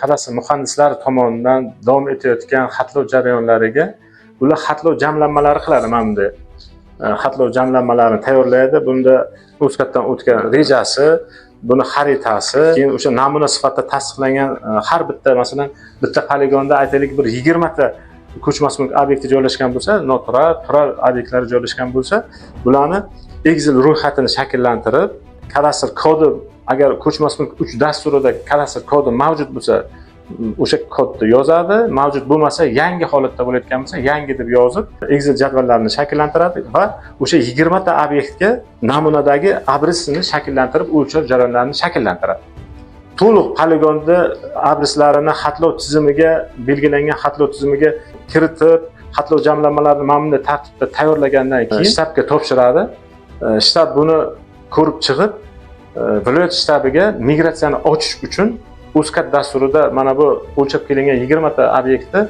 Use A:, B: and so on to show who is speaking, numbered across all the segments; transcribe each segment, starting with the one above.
A: kadastr muhandislari tomonidan davom etayotgan xatlov jarayonlariga ular xatlov jamlanmalari qiladi. Mana bunday xatlov jamlanmalarini tayyorlaydi. Bunda ro'yxatdan o'tgan rejasi, buni xaritasi, keyin o'sha namuna sifatida tasdiqlangan har bitta, masalan, bitta poligonda aytaylik bir 20 ta ko'chmas mulk obyekti joylashgan bo'lsa, noturar, turar obyektlari joylashgan bo'lsa, bularni Excel ro'yxatini shakllantirib, kadastr kodi, agar ko'chmas mulk 3 dasturida kadastr kodi mavjud bo'lsa, o'sha kodni yozadi, mavjud bo'lmasa, yangi holatda bo'layotgan bo'lsa, yangi deb yozib, Excel jadvallarini shakllantiradi va o'sha 20 ta obyektga namunadagi abrisini shakllantirib, o'lchov jarayonlarini shakllantiradi. To'liq poligonda abrislarini xatlov tizimiga, belgilangan xatlov tizimiga kiritib, xatlov jamlanmalarini mana bunday tartibda tayyorlagandan keyin shtabga topshiradi. Shtab buni ko'rib chiqib, viloyat shtabiga migratsiyani ochish uchun UzCAD dasturida mana bu o'lchab kelingan 20 ta obyektni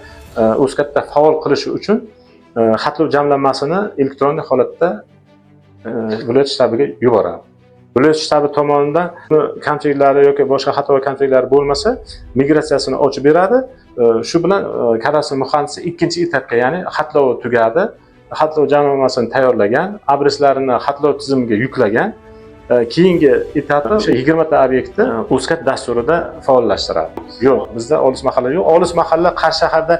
A: UzCADda faol qilishi uchun xatlov jamlanmasini elektron holatda viloyat shtabiga yuboradi. Viloyat shtabi tomonidan kamchiliklari yoki boshqa xato va kamchiliklari bo'lmasa, migratsiyasini ochib beradi. Shu bilan kadastr muhandisi ikkinchi etapga, ya'ni xatlov tugadi. Xatlov jamlanmasini tayyorlagan, abrislarini xatlov tizimiga yuklagan. Keyingi etapda o'sha 20 ta obyektni UzCAD dasturida faollashtiradi. Yo'q, bizda olis mahalla yo'q. Olis mahalla Qarshi shaharda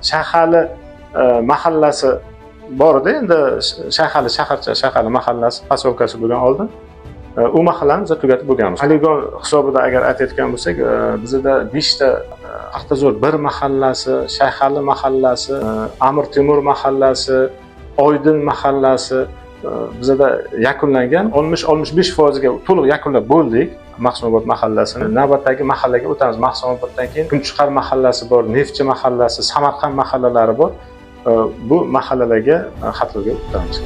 A: Shahali mahallasi bor edi. Endi Shahali shaharcha, Shahali mahallasi posyolkasi bo'lgan oldin. U mahallani biz tugatib bo'lganmiz. Poligon hisobida agar aytayotgan bo'lsak, bizda 5 ta Avtozor 1 mahallasi, Shayxali mahallasi, Amir Temur mahallasi, Oydin mahallasi bizda yakunlangan. 60-65% ga to'liq yakunlab bo'ldik Mahsumobod mahallasini. Navbatdagi mahallaga o'tamiz. Mahsumoboddan keyin Kunchiqar mahallasi bor, Neftchi mahallasi, Samarqand mahallalari bor. Bu mahallalarga xatlovga o'tamiz.